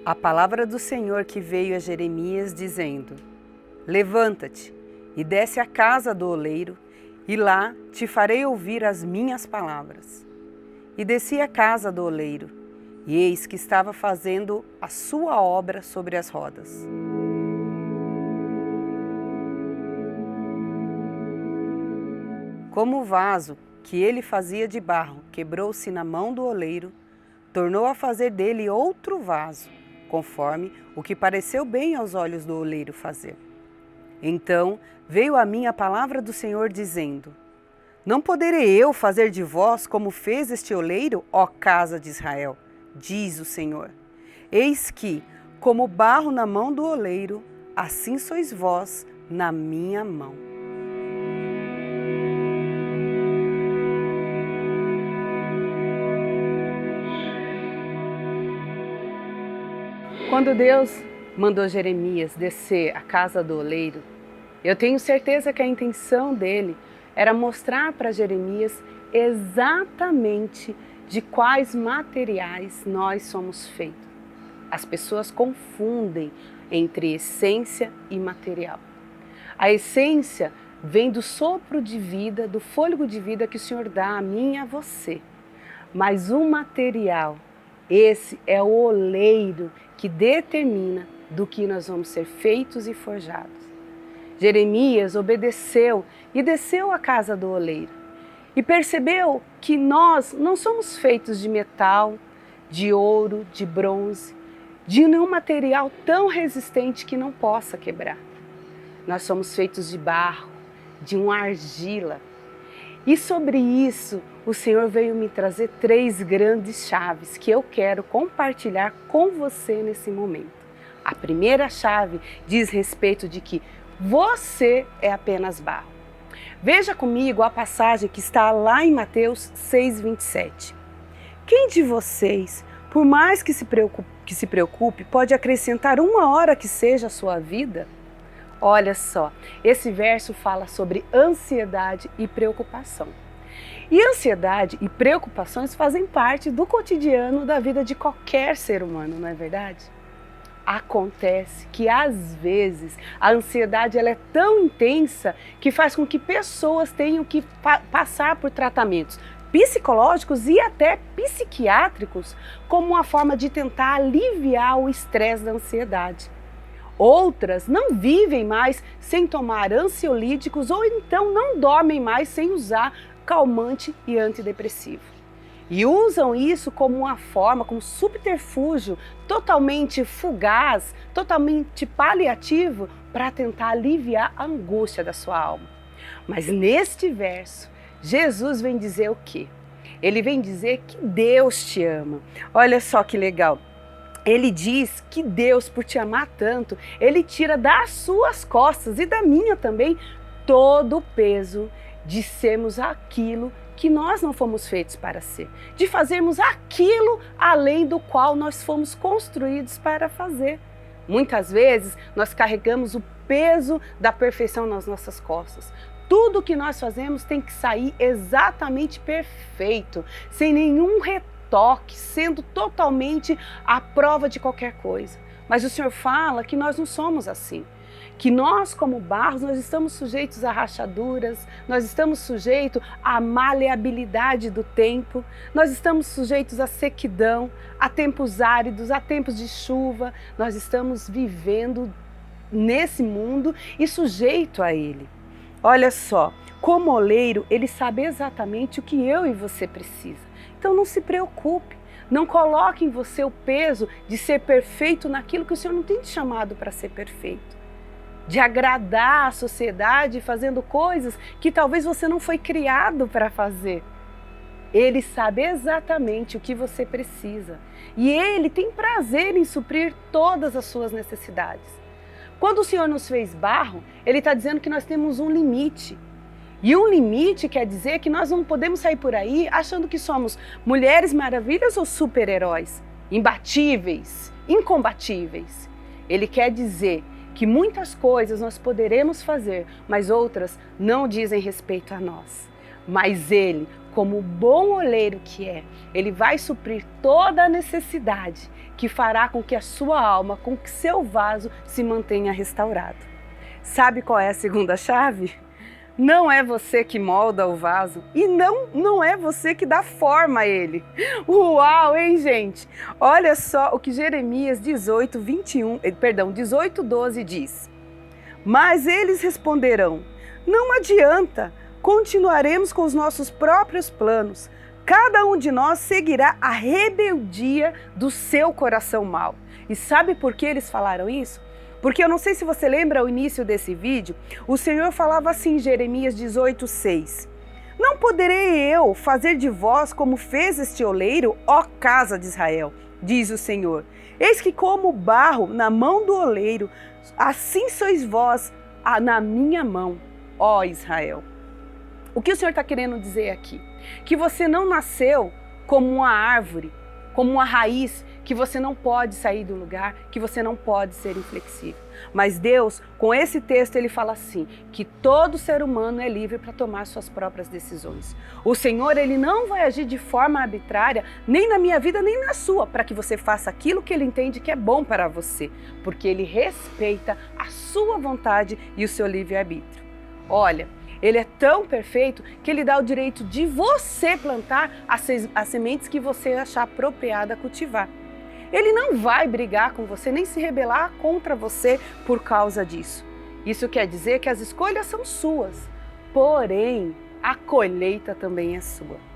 A palavra do Senhor que veio a Jeremias dizendo: Levanta-te e desce à casa do oleiro, e lá te farei ouvir as minhas palavras. E desci à casa do oleiro, e eis que estava fazendo a sua obra sobre as rodas. Como o vaso que ele fazia de barro quebrou-se na mão do oleiro, tornou a fazer dele outro vaso, conforme o que pareceu bem aos olhos do oleiro fazer. Então veio a mim a palavra do Senhor dizendo: Não poderei eu fazer de vós como fez este oleiro, ó casa de Israel, diz o Senhor. Eis que, como barro na mão do oleiro, assim sois vós na minha mão. Quando Deus mandou Jeremias descer à casa do oleiro, eu tenho certeza que a intenção dele era mostrar para Jeremias exatamente de quais materiais nós somos feitos. As pessoas confundem entre essência e material. A essência vem do sopro de vida, do fôlego de vida que o Senhor dá a mim e a você. Mas o material, esse é o oleiro que determina do que nós vamos ser feitos e forjados. Jeremias obedeceu e desceu à casa do oleiro e percebeu que nós não somos feitos de metal, de ouro, de bronze, de nenhum material tão resistente que não possa quebrar. Nós somos feitos de barro, de uma argila. E sobre isso, o Senhor veio me trazer 3 grandes chaves que eu quero compartilhar com você nesse momento. A primeira chave diz respeito de que você é apenas barro. Veja comigo a passagem que está lá em Mateus 6:27. Quem de vocês, por mais que se preocupe, pode acrescentar 1 hora que seja a sua vida? Olha só, esse verso fala sobre ansiedade e preocupação. E ansiedade e preocupações fazem parte do cotidiano da vida de qualquer ser humano, não é verdade? Acontece que às vezes a ansiedade ela é tão intensa que faz com que pessoas tenham que passar por tratamentos psicológicos e até psiquiátricos como uma forma de tentar aliviar o estresse da ansiedade. Outras não vivem mais sem tomar ansiolíticos ou então não dormem mais sem usar calmante e antidepressivo. E usam isso como uma forma, como subterfúgio totalmente fugaz, totalmente paliativo para tentar aliviar a angústia da sua alma. Mas neste verso, Jesus vem dizer o quê? Ele vem dizer que Deus te ama. Olha só que legal. Ele diz que Deus, por te amar tanto, Ele tira das suas costas e da minha também todo o peso de sermos aquilo que nós não fomos feitos para ser, de fazermos aquilo além do qual nós fomos construídos para fazer. Muitas vezes nós carregamos o peso da perfeição nas nossas costas. Tudo que nós fazemos tem que sair exatamente perfeito, sem nenhum retoque, sendo totalmente à prova de qualquer coisa. Mas o Senhor fala que nós não somos assim. Que nós, como barros, nós estamos sujeitos a rachaduras, nós estamos sujeitos à maleabilidade do tempo, nós estamos sujeitos à sequidão, a tempos áridos, a tempos de chuva, nós estamos vivendo nesse mundo e sujeito a ele. Olha só, como oleiro, ele sabe exatamente o que eu e você precisa. Então não se preocupe, não coloque em você o peso de ser perfeito naquilo que o Senhor não tem te chamado para ser perfeito. De agradar a sociedade fazendo coisas que talvez você não foi criado para fazer. Ele sabe exatamente o que você precisa e Ele tem prazer em suprir todas as suas necessidades. Quando o Senhor nos fez barro, Ele está dizendo que nós temos um limite. E um limite quer dizer que nós não podemos sair por aí achando que somos mulheres maravilhas ou super-heróis, imbatíveis, incombatíveis. Ele quer dizer que muitas coisas nós poderemos fazer, mas outras não dizem respeito a nós. Mas Ele, como bom oleiro que é, Ele vai suprir toda a necessidade que fará com que a sua alma, com que seu vaso se mantenha restaurado. Sabe qual é a segunda chave? Não é você que molda o vaso e não é você que dá forma a ele. Uau, hein, gente? Olha só o que Jeremias 18:12 diz. Mas eles responderão: não adianta, continuaremos com os nossos próprios planos. Cada um de nós seguirá a rebeldia do seu coração mau. E sabe por que eles falaram isso? Porque eu não sei se você lembra o início desse vídeo, o Senhor falava assim em Jeremias 18:6. Não poderei eu fazer de vós como fez este oleiro, ó casa de Israel, diz o Senhor. Eis que como barro na mão do oleiro, assim sois vós na minha mão, ó Israel. O que o Senhor está querendo dizer aqui? Que você não nasceu como uma árvore, como uma raiz, que você não pode sair do lugar, que você não pode ser inflexível. Mas Deus, com esse texto, Ele fala assim, que todo ser humano é livre para tomar suas próprias decisões. O Senhor, Ele não vai agir de forma arbitrária, nem na minha vida, nem na sua, para que você faça aquilo que Ele entende que é bom para você, porque Ele respeita a sua vontade e o seu livre-arbítrio. Olha, Ele é tão perfeito que Ele dá o direito de você plantar as sementes que você achar apropriada a cultivar. Ele não vai brigar com você, nem se rebelar contra você por causa disso. Isso quer dizer que as escolhas são suas, porém a colheita também é sua.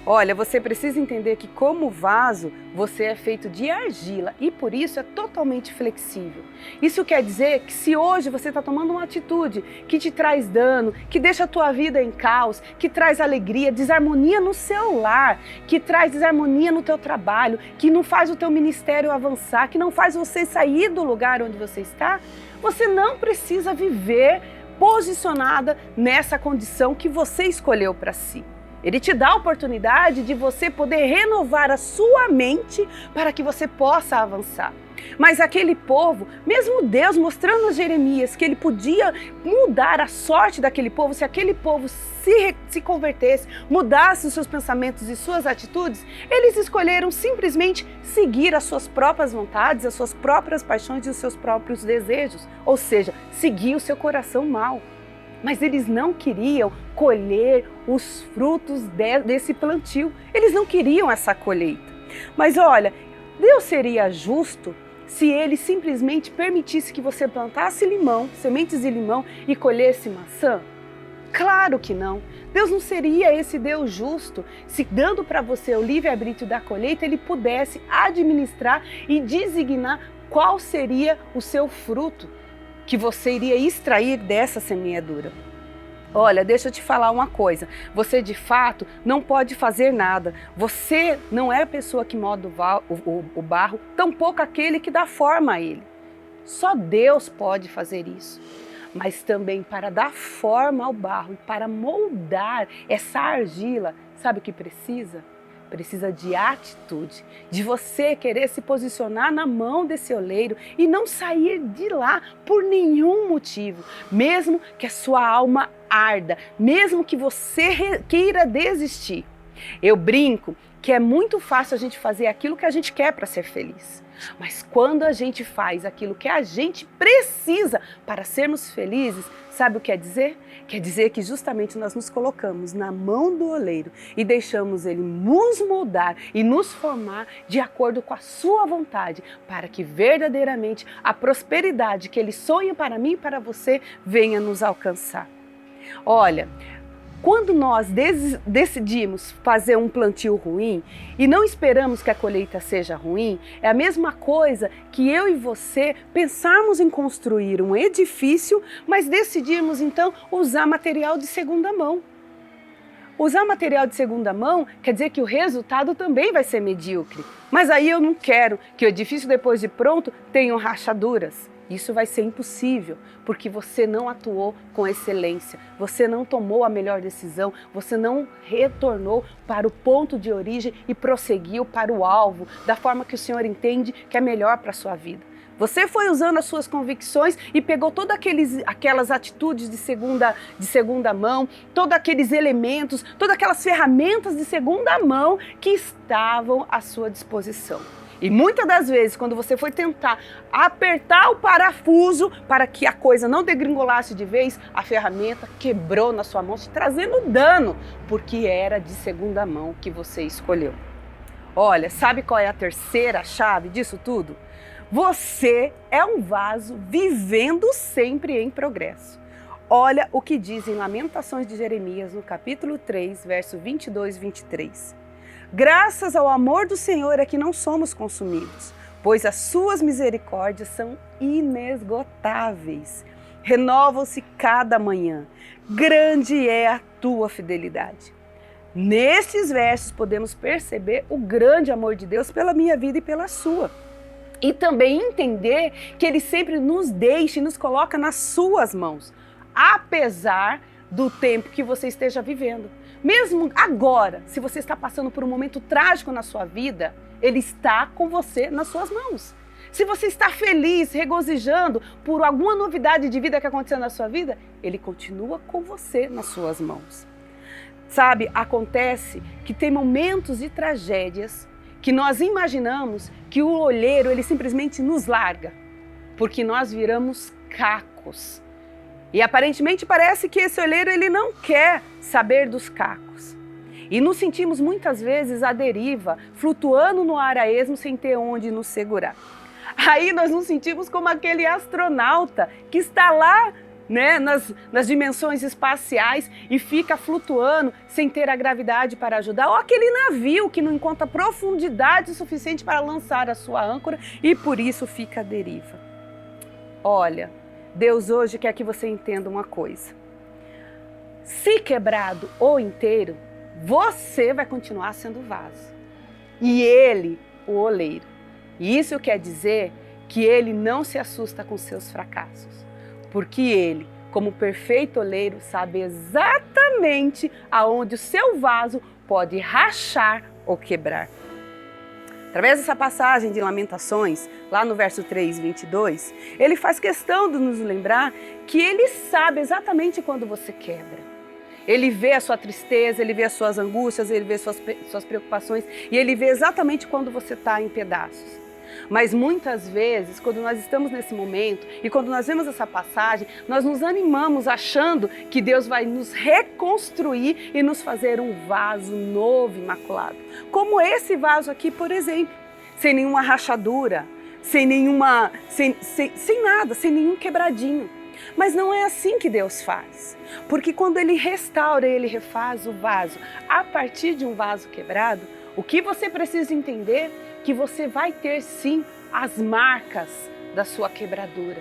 Olha, você precisa entender que como vaso, você é feito de argila e por isso é totalmente flexível. Isso quer dizer que se hoje você está tomando uma atitude que te traz dano, que deixa a tua vida em caos, que traz alegria, desarmonia no seu lar, que traz desarmonia no teu trabalho, que não faz o teu ministério avançar, que não faz você sair do lugar onde você está, você não precisa viver posicionada nessa condição que você escolheu para si. Ele te dá a oportunidade de você poder renovar a sua mente para que você possa avançar. Mas aquele povo, mesmo Deus mostrando a Jeremias que ele podia mudar a sorte daquele povo, se aquele povo se convertesse, mudasse os seus pensamentos e suas atitudes, eles escolheram simplesmente seguir as suas próprias vontades, as suas próprias paixões e os seus próprios desejos, ou seja, seguir o seu coração mau. Mas eles não queriam colher os frutos desse plantio. Eles não queriam essa colheita. Mas olha, Deus seria justo se Ele simplesmente permitisse que você plantasse limão, sementes de limão e colhesse maçã? Claro que não. Deus não seria esse Deus justo se, dando para você o livre-arbítrio da colheita, Ele pudesse administrar e designar qual seria o seu fruto que você iria extrair dessa semeadura. Olha, deixa eu te falar uma coisa, você de fato não pode fazer nada, você não é a pessoa que molda o barro, tampouco aquele que dá forma a ele. Só Deus pode fazer isso. Mas também para dar forma ao barro e para moldar essa argila, sabe o que precisa? Precisa de atitude, de você querer se posicionar na mão desse oleiro e não sair de lá por nenhum motivo, mesmo que a sua alma arda, mesmo que você queira desistir. Eu brinco que é muito fácil a gente fazer aquilo que a gente quer para ser feliz. Mas quando a gente faz aquilo que a gente precisa para sermos felizes, sabe o que quer dizer? Quer dizer que justamente nós nos colocamos na mão do oleiro e deixamos ele nos moldar e nos formar de acordo com a sua vontade, para que verdadeiramente a prosperidade que ele sonha para mim e para você venha nos alcançar. Olha, quando nós decidimos fazer um plantio ruim e não esperamos que a colheita seja ruim, é a mesma coisa que eu e você pensarmos em construir um edifício, mas decidimos então usar material de segunda mão. Usar material de segunda mão quer dizer que o resultado também vai ser medíocre. Mas aí eu não quero que o edifício depois de pronto tenha rachaduras. Isso vai ser impossível, porque você não atuou com excelência, você não tomou a melhor decisão, você não retornou para o ponto de origem e prosseguiu para o alvo, da forma que o Senhor entende que é melhor para a sua vida. Você foi usando as suas convicções e pegou todas aquelas atitudes de segunda mão, todos aqueles elementos, todas aquelas ferramentas de segunda mão que estavam à sua disposição. E muitas das vezes, quando você foi tentar apertar o parafuso para que a coisa não degringolasse de vez, a ferramenta quebrou na sua mão, te trazendo dano, porque era de segunda mão que você escolheu. Olha, sabe qual é a terceira chave disso tudo? Você é um vaso vivendo sempre em progresso. Olha o que diz em Lamentações de Jeremias, no capítulo 3, verso 22 e 23. Graças ao amor do Senhor é que não somos consumidos, pois as suas misericórdias são inesgotáveis. Renovam-se cada manhã. Grande é a tua fidelidade. Nestes versos podemos perceber o grande amor de Deus pela minha vida e pela sua. E também entender que Ele sempre nos deixa e nos coloca nas suas mãos, apesar do tempo que você esteja vivendo. Mesmo agora, se você está passando por um momento trágico na sua vida, Ele está com você nas suas mãos. Se você está feliz, regozijando por alguma novidade de vida que aconteceu na sua vida, Ele continua com você nas suas mãos. Sabe, acontece que tem momentos de tragédias que nós imaginamos que o olheiro, ele simplesmente nos larga, porque nós viramos cacos. E aparentemente parece que esse olheiro, ele não quer saber dos cacos. E nos sentimos muitas vezes à deriva, flutuando no ar a esmo sem ter onde nos segurar. Aí nós nos sentimos como aquele astronauta que está lá, né, nas dimensões espaciais e fica flutuando sem ter a gravidade para ajudar, ou aquele navio que não encontra profundidade suficiente para lançar a sua âncora e por isso fica à deriva. Olha, Deus hoje quer que você entenda uma coisa. Se quebrado ou inteiro, você vai continuar sendo vaso. E Ele, o oleiro. E isso quer dizer que Ele não se assusta com seus fracassos. Porque Ele, como perfeito oleiro, sabe exatamente aonde o seu vaso pode rachar ou quebrar. Através dessa passagem de Lamentações, lá no verso 3, 22, ele faz questão de nos lembrar que Ele sabe exatamente quando você quebra. Ele vê a sua tristeza, Ele vê as suas angústias, Ele vê suas preocupações e Ele vê exatamente quando você está em pedaços. Mas muitas vezes, quando nós estamos nesse momento e quando nós vemos essa passagem, nós nos animamos achando que Deus vai nos reconstruir e nos fazer um vaso novo, imaculado. Como esse vaso aqui, por exemplo, sem nenhuma rachadura, sem nada, sem nenhum quebradinho. Mas não é assim que Deus faz, porque quando Ele restaura, Ele refaz o vaso. A partir de um vaso quebrado, o que você precisa entender que você vai ter sim as marcas da sua quebradura.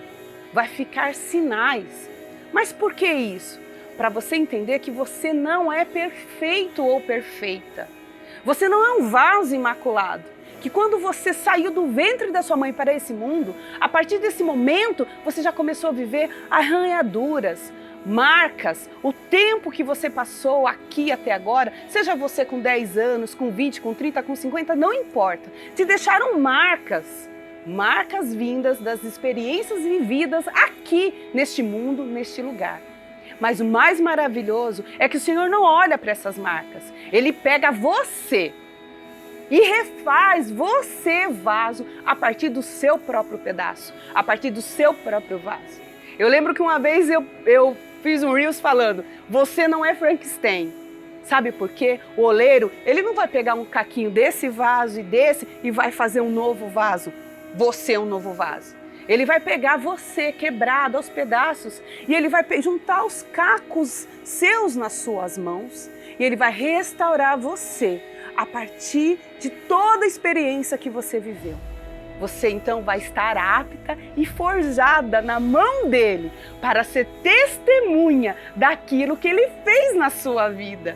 Vai ficar sinais. Mas por que isso? Para você entender que você não é perfeito ou perfeita. Você não é um vaso imaculado. Que quando você saiu do ventre da sua mãe para esse mundo, a partir desse momento você já começou a viver arranhaduras, marcas, o tempo que você passou aqui até agora, seja você com 10 anos, com 20, com 30, com 50, não importa. Te deixaram marcas vindas das experiências vividas aqui neste mundo, neste lugar. Mas o mais maravilhoso é que o Senhor não olha para essas marcas. Ele pega você e refaz você vaso a partir do seu próprio pedaço, a partir do seu próprio vaso. Eu lembro que uma vez eu fiz um Reels falando, você não é Frankenstein. Sabe por quê? O oleiro, ele não vai pegar um caquinho desse vaso e desse e vai fazer um novo vaso. Você é um novo vaso. Ele vai pegar você quebrado aos pedaços e ele vai juntar os cacos seus nas suas mãos e ele vai restaurar você a partir de toda a experiência que você viveu. Você então vai estar apta e forjada na mão dele para ser testemunha daquilo que ele fez na sua vida.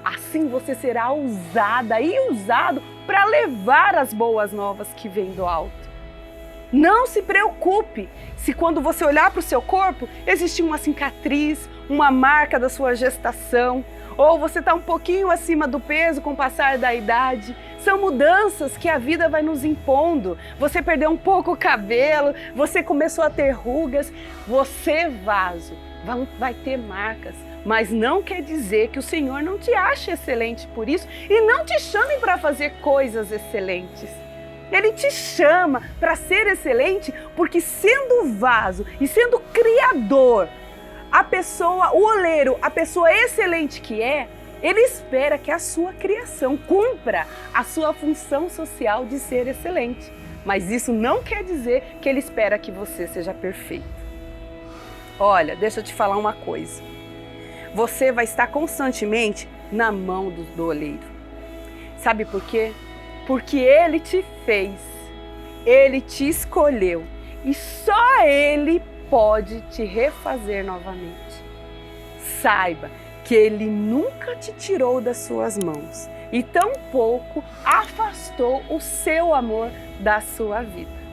Assim você será usada e usado para levar as boas novas que vêm do alto. Não se preocupe se quando você olhar para o seu corpo existir uma cicatriz, uma marca da sua gestação, ou você está um pouquinho acima do peso com o passar da idade. São mudanças que a vida vai nos impondo. Você perdeu um pouco o cabelo, você começou a ter rugas. Você, vaso, vai ter marcas, mas não quer dizer que o Senhor não te ache excelente por isso e não te chame para fazer coisas excelentes. Ele te chama para ser excelente porque, sendo vaso e sendo criador, a pessoa, o oleiro, a pessoa excelente que é, ele espera que a sua criação cumpra a sua função social de ser excelente. Mas isso não quer dizer que ele espera que você seja perfeito. Olha, deixa eu te falar uma coisa. Você vai estar constantemente na mão do oleiro. Sabe por quê? Porque ele te fez, ele te escolheu e só ele pode te refazer novamente. Saiba que ele nunca te tirou das suas mãos e tampouco afastou o seu amor da sua vida.